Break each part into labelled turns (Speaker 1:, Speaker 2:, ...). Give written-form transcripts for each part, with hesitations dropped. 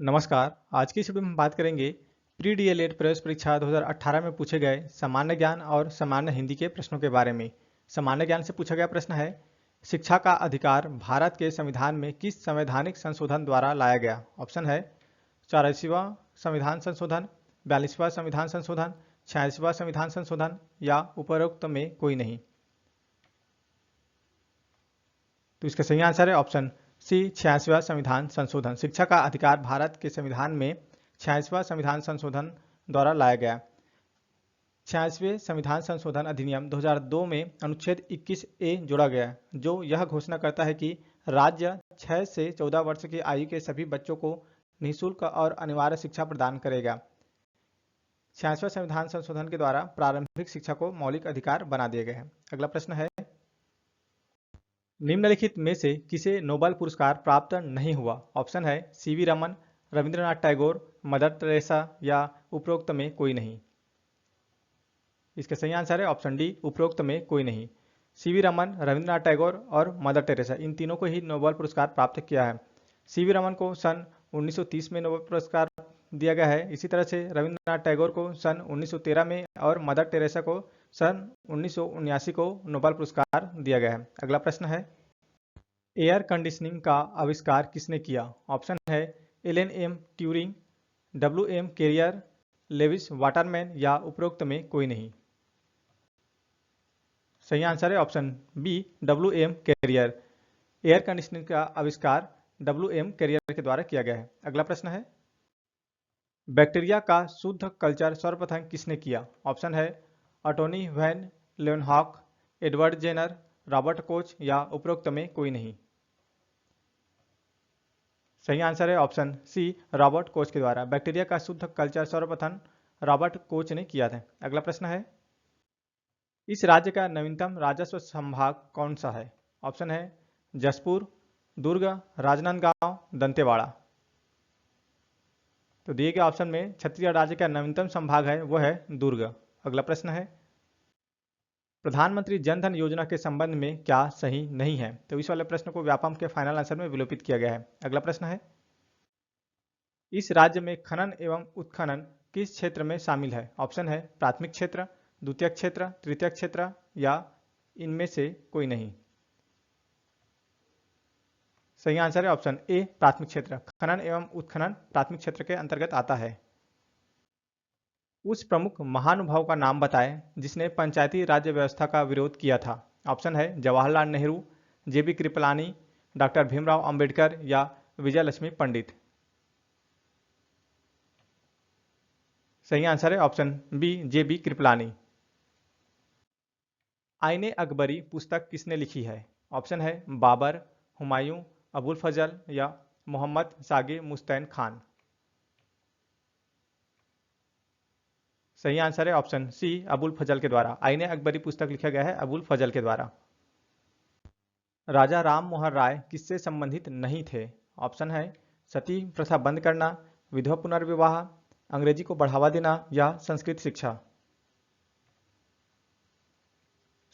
Speaker 1: नमस्कार। आज की इस वीडियो में हम बात करेंगे प्री डीएलएड प्रवेश परीक्षा 2018 में पूछे गए सामान्य ज्ञान और सामान्य हिंदी के प्रश्नों के बारे में। सामान्य ज्ञान से पूछा गया प्रश्न है, शिक्षा का अधिकार भारत के संविधान में किस संवैधानिक संशोधन द्वारा लाया गया? ऑप्शन है 84वां संविधान संशोधन, 42वां संविधान संशोधन, 86वां संविधान संशोधन या उपरोक्त में कोई नहीं। तो इसका सही आंसर है ऑप्शन सी 86वां संविधान संशोधन। शिक्षा का अधिकार भारत के संविधान में 86वां संविधान संशोधन द्वारा लाया गया। 86वें संविधान संशोधन अधिनियम 2002 में अनुच्छेद 21A जोड़ा गया, जो यह घोषणा करता है कि राज्य 6 से 14 वर्ष की आयु के सभी बच्चों को निःशुल्क और अनिवार्य शिक्षा प्रदान करेगा। 86वें संविधान संशोधन के द्वारा प्रारंभिक शिक्षा को मौलिक अधिकार बना दिया गया है। अगला प्रश्न है, निम्नलिखित में से किसे नोबेल पुरस्कार प्राप्त नहीं हुआ? ऑप्शन है CV Raman, Rabindranath Tagore, mother Teresa या उपरोक्त में कोई नहीं। इसका सही आंसर है ऑप्शन डी, उपरोक्त में कोई नहीं। सीवी रमन, रविंद्रनाथ टैगोर और मदर टेरेसा, इन तीनों को ही नोबेल पुरस्कार प्राप्त किया है। सीवी रमन को सन 1930 में नोबेल पुरस्कार दिया गया है। इसी तरह से रविंद्रनाथ टैगोर को सन 1913 में और मदर टेरेसा को सन 1979 को नोबेल पुरस्कार दिया गया है। अगला प्रश्न है, एयर कंडीशनिंग का आविष्कार किसने किया? ऑप्शन है Alan M Turing, W M Carrier, Lewis Waterman या उपरोक्त में कोई नहीं। सही आंसर है option B, W M Carrier. Air conditioning का आविष्कार डब्ल्यू एम कैरियर के द्वारा किया गया है। अगला प्रश्न है, बैक्टीरिया का शुद्ध कल्चर सर्वप्रथम किसने किया? ऑप्शन है अटोनी वैन लेeuwenhoek, एडवर्ड जेनर, रॉबर्ट कोच या उपरोक्त में कोई नहीं। सही आंसर है ऑप्शन सी, रॉबर्ट कोच के द्वारा। बैक्टीरिया का शुद्ध कल्चर सर्वप्रथम रॉबर्ट कोच ने किया था। अगला प्रश्न है, इस राज्य का नवीनतम राजस्व संभाग कौन सा है? ऑप्शन है जसपुर, दुर्ग, राजनांदगांव, दंतेवाड़ा। तो दिए गए ऑप्शन में छत्तीसगढ़ राज्य का नवीनतम संभाग है वो है दुर्ग। अगला प्रश्न है, प्रधानमंत्री जन धन योजना के संबंध में क्या सही नहीं है? तो इस वाले प्रश्न को व्यापम के फाइनल आंसर में विलोपित किया गया है। अगला प्रश्न है, इस राज्य में खनन एवं उत्खनन किस क्षेत्र में शामिल है? ऑप्शन है प्राथमिक क्षेत्र, द्वितीयक क्षेत्र, तृतीयक क्षेत्र या इनमें से कोई नहीं। सही आंसर है ऑप्शन ए, प्राथमिक क्षेत्र। खनन एवं उत्खनन प्राथमिक क्षेत्र के अंतर्गत आता है। उस प्रमुख महानुभाव का नाम बताएं जिसने पंचायती राज्य व्यवस्था का विरोध किया था। ऑप्शन है जवाहरलाल नेहरू, जेबी कृपलानी, डॉक्टर भीमराव अंबेडकर या विजय लक्ष्मी पंडित। सही आंसर है ऑप्शन बी, जेबी कृपलानी। आईने अकबरी पुस्तक किसने लिखी है? ऑप्शन है बाबर, हुमायूं, अबुल फजल या मोहम्मद सागे मुस्तैन खान। सही आंसर है ऑप्शन सी, अबुल फजल के द्वारा। आईने अकबरी पुस्तक लिखा गया है अबुल फजल के द्वारा। राजा राम मोहन राय किससे संबंधित नहीं थे? ऑप्शन है सती प्रथा बंद करना, विधवा पुनर्विवाह, अंग्रेजी को बढ़ावा देना या संस्कृत शिक्षा।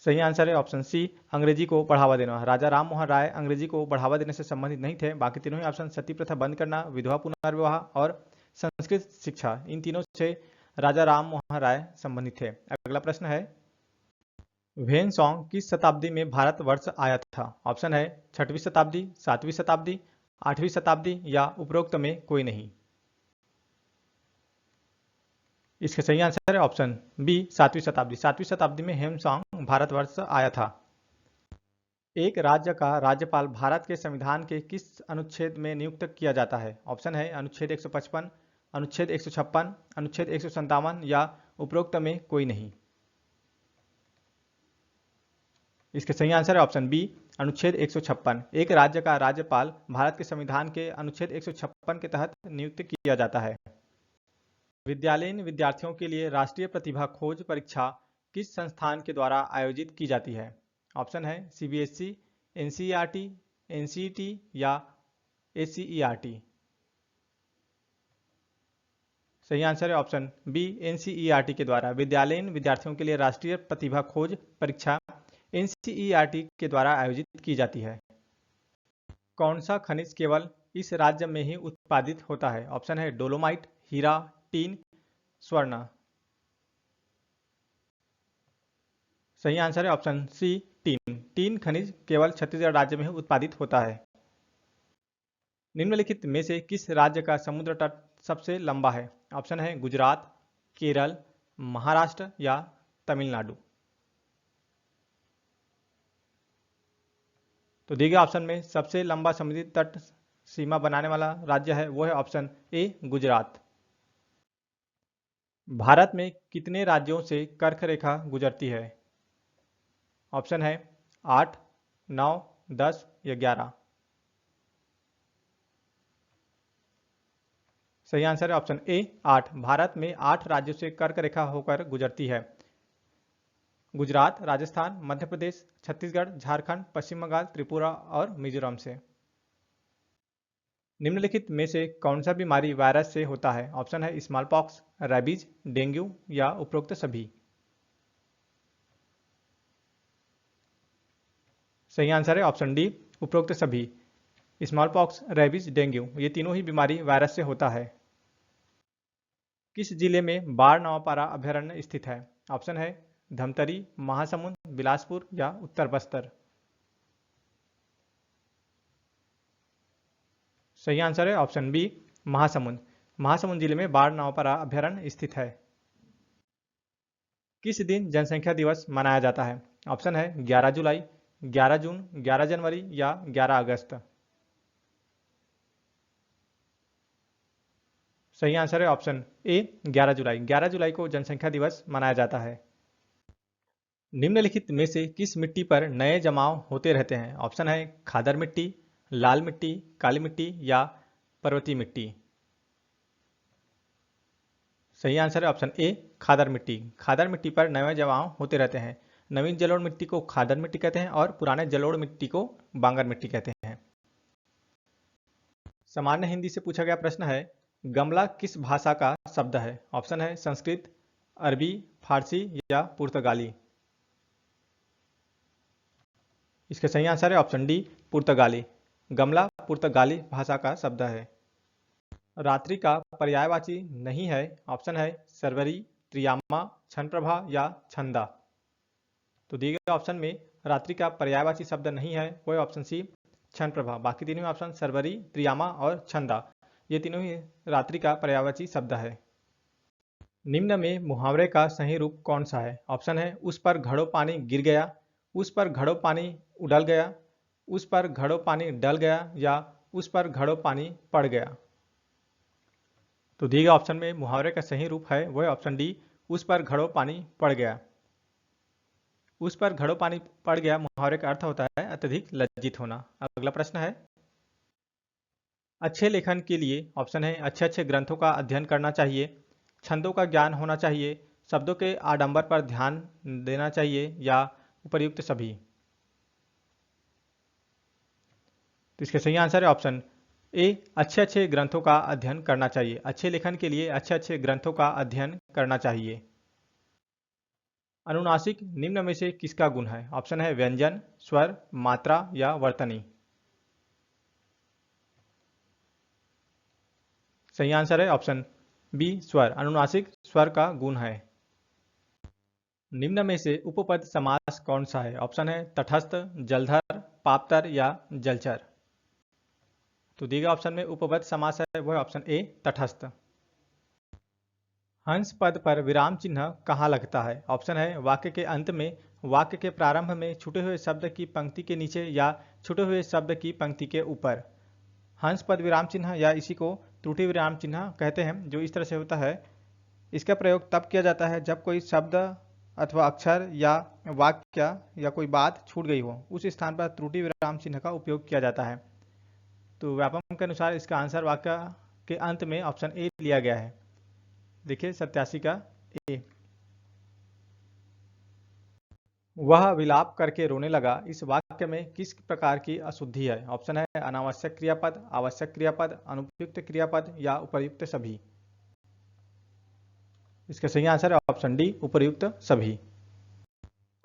Speaker 1: सही आंसर है ऑप्शन सी, अंग्रेजी को बढ़ावा देना। राजा राम मोहन राय अंग्रेजी को बढ़ावा देने से संबंधित नहीं थे। बाकी तीनों ही ऑप्शन सती प्रथा बंद करना, विधवा पुनर्विवाह और संस्कृत शिक्षा, इन तीनों से राजा राम मोहन राय संबंधित थे। अगला प्रश्न है, व्हेन सॉन्ग किस शताब्दी में भारतवर्ष आया था? ऑप्शन है 6वीं शताब्दी, 7वीं शताब्दी, 8वीं शताब्दी या उपरोक्त में कोई नहीं। इसका सही आंसर है ऑप्शन बी, 7वीं शताब्दी। 7वीं शताब्दी में हेम सॉन्ग भारतवर्ष आया था। एक राज्य का राज्यपाल भारत के संविधान के किस अनुच्छेद में नियुक्त किया जाता है? ऑप्शन है अनुच्छेद 155, अनुच्छेद 156, अनुच्छेद 157 या उपरोक्त में कोई नहीं। इसका सही आंसर है ऑप्शन बी, अनुच्छेद 156। एक राज्य का राज्यपाल भारत के संविधान के अनुच्छेद 156 के तहत नियुक्त किया जाता है। विद्यालयीन विद्यार्थियों के लिए राष्ट्रीय प्रतिभा खोज परीक्षा किस संस्थान के द्वारा आयोजित की जाती है? ऑप्शन है सीबीएसई, एनसीईआरटी, एनसीईटी या एससीईआरटी। सही आंसर है ऑप्शन बी, एनसीईआरटी के द्वारा। विद्यालयीन विद्यार्थियों के लिए राष्ट्रीय प्रतिभा खोज परीक्षा एनसीईआरटी के द्वारा आयोजित की जाती है। कौन सा खनिज केवल इस राज्य में ही उत्पादित होता है? ऑप्शन है डोलोमाइट, हीरा, टीन, स्वर्ण। सही आंसर है ऑप्शन सी, टीन। टीन खनिज केवल छत्तीसगढ़ राज्य में ही उत्पादित होता है। निम्नलिखित में से किस राज्य का समुद्र तट सबसे लंबा है? ऑप्शन है गुजरात, केरल, महाराष्ट्र या तमिलनाडु। तो दिए गए ऑप्शन में सबसे लंबा समुद्री तट सीमा बनाने वाला राज्य है वो है ऑप्शन ए, गुजरात। भारत में कितने राज्यों से कर्क रेखा गुजरती है? ऑप्शन है 8, 9, 10 या 11। सही आंसर है ऑप्शन ए, 8। भारत में 8 राज्यों से कर्क रेखा होकर गुजरती है। गुजरात, राजस्थान, मध्य प्रदेश, छत्तीसगढ़, झारखंड, पश्चिम बंगाल, त्रिपुरा और मिजोरम से। निम्नलिखित में से कौन सा बीमारी वायरस से होता है? ऑप्शन है स्मॉल पॉक्स, रेबीज, डेंगू या उपरोक्त सभी। सही आंसर है ऑप्शन डी, उपरोक्त सभी। स्मॉल पॉक्स, रेबीज, डेंगू ये तीनों ही बीमारी वायरस से होता है। किस जिले में बाढ़ नवापारा अभयारण्य स्थित है? ऑप्शन है धमतरी, महासमुंद, बिलासपुर या उत्तर बस्तर। सही आंसर है ऑप्शन बी, महासमुंद। महासमुंद जिले में बाढ़ नवापारा अभयारण्य स्थित है। किस दिन जनसंख्या दिवस मनाया जाता है? ऑप्शन है 11 जुलाई, 11 जून, 11 जनवरी या 11 अगस्त। सही आंसर है ऑप्शन ए, 11 जुलाई। 11 जुलाई को जनसंख्या दिवस मनाया जाता है। निम्नलिखित में से किस मिट्टी पर नए जमाव होते रहते हैं? ऑप्शन है खादर मिट्टी, लाल मिट्टी, काली मिट्टी या पर्वतीय मिट्टी। सही आंसर है ऑप्शन ए, खादर मिट्टी। खादर मिट्टी पर नए जमाव होते रहते हैं। नवीन जलोढ़ मिट्टी को खादर मिट्टी कहते हैं और पुराने जलोढ़ मिट्टी को बांगर मिट्टी कहते हैं। सामान्य हिंदी से पूछा गया प्रश्न है, गमला किस भाषा का शब्द है? ऑप्शन है संस्कृत, अरबी, फारसी या पुर्तगाली। इसका सही आंसर है ऑप्शन डी, पुर्तगाली। गमला पुर्तगाली भाषा का शब्द है। रात्रि का पर्यायवाची नहीं है। ऑप्शन है सर्वरी, त्रियामा, क्षणप्रभा या छंदा। तो दिए गए ऑप्शन में रात्रि का पर्यायवाची शब्द नहीं है वो है ऑप्शन सी, क्षणप्रभा। बाकी तीनों ऑप्शन सर्वरी, त्रियामा और छंदा ये तीनों ही रात्रि का पर्यायवाची शब्द है। निम्न में मुहावरे का सही रूप कौन सा है? ऑप्शन है उस पर घड़ों पानी गिर गया, उस पर घड़ों पानी उड़ल गया, उस पर घड़ों पानी डल गया या उस पर घड़ों पानी पड़ गया। तो दिए गए ऑप्शन में मुहावरे का सही रूप है वह ऑप्शन डी, उस पर घड़ों पानी पड़ गया। उस पर घड़ों पानी पड़ गया मुहावरे का अर्थ होता है अत्यधिक लज्जित होना। अगला प्रश्न है, अच्छे लेखन के लिए ऑप्शन है अच्छे अच्छे ग्रंथों का अध्ययन करना चाहिए, छंदों का ज्ञान होना चाहिए, शब्दों के आडंबर पर ध्यान देना चाहिए या उपर्युक्त सभी। तो इसका सही आंसर है ऑप्शन ए, अच्छे अच्छे ग्रंथों का अध्ययन करना चाहिए। अच्छे लेखन के लिए अच्छे अच्छे ग्रंथों का अध्ययन करना चाहिए। अनुनासिक निम्न में से किसका गुण है? ऑप्शन है व्यंजन, स्वर, मात्रा या वर्तनी। सही आंसर है ऑप्शन बी, स्वर। अनुनासिक स्वर का गुण है। निम्न में से उपपद समास कौन सा है? ऑप्शन है तटस्थ, जलधर, पापतर या जलचर। तो दिए गए ऑप्शन में उपपद समास है वह ऑप्शन ए, तटस्थ। हंस पद पर विराम चिन्ह कहाँ लगता है? ऑप्शन है वाक्य के अंत में, वाक्य के प्रारंभ में, छूटे हुए शब्द की पंक्ति के नीचे या छूटे हुए शब्द की पंक्ति के ऊपर। हंस पद विराम चिन्ह या इसी को त्रुटि विराम चिन्ह कहते हैं, जो इस तरह से होता है। इसका प्रयोग तब किया जाता है जब कोई शब्द अथवा अक्षर या वाक्य या कोई बात छूट गई हो, उस स्थान पर त्रुटि विराम चिन्ह का उपयोग किया जाता है। तो व्यापम के अनुसार इसका आंसर वाक्य के अंत में ऑप्शन ए लिया गया है। देखिए 87 का ए। वह विलाप करके रोने लगा, इस वाक्य में किस प्रकार की अशुद्धि है? ऑप्शन है अनावश्यक क्रियापद, आवश्यक क्रियापद, अनुपयुक्त क्रियापद या उपर्युक्त सभी। इसका सही आंसर है ऑप्शन डी, उपर्युक्त सभी।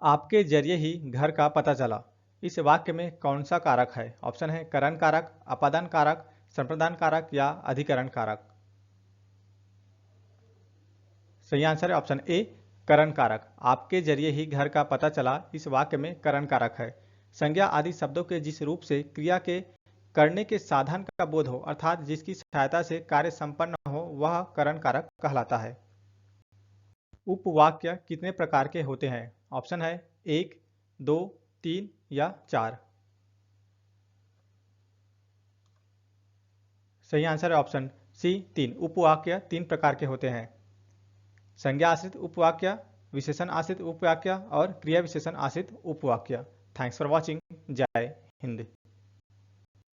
Speaker 1: आपके जरिए ही घर का पता चला, इस वाक्य में कौन सा कारक है? ऑप्शन है करण कारक, अपादान कारक, संप्रदान कारक या अधिकरण कारक? सही आंसर है ऑप्शन ए, करण कारक। आपके जरिए ही घर का पता चला, इस वाक्य में करण कारक है। संज्ञा आदि शब्दों के जिस रूप से क्रिया के करने के साधन का बोध हो, अर्थात जिसकी सहायता से कार्य संपन्न हो, वह करण कारक कहलाता है। उपवाक्य कितने प्रकार के होते हैं? ऑप्शन है 1, 2, 3 या 4। सही आंसर है ऑप्शन सी, 3। उपवाक्य 3 प्रकार के होते हैं: संज्ञा आश्रित उपवाक्य, विशेषण आश्रित उपवाक्य और क्रिया विशेषण आश्रित उपवाक्य। Thanks for watching. जय हिंद।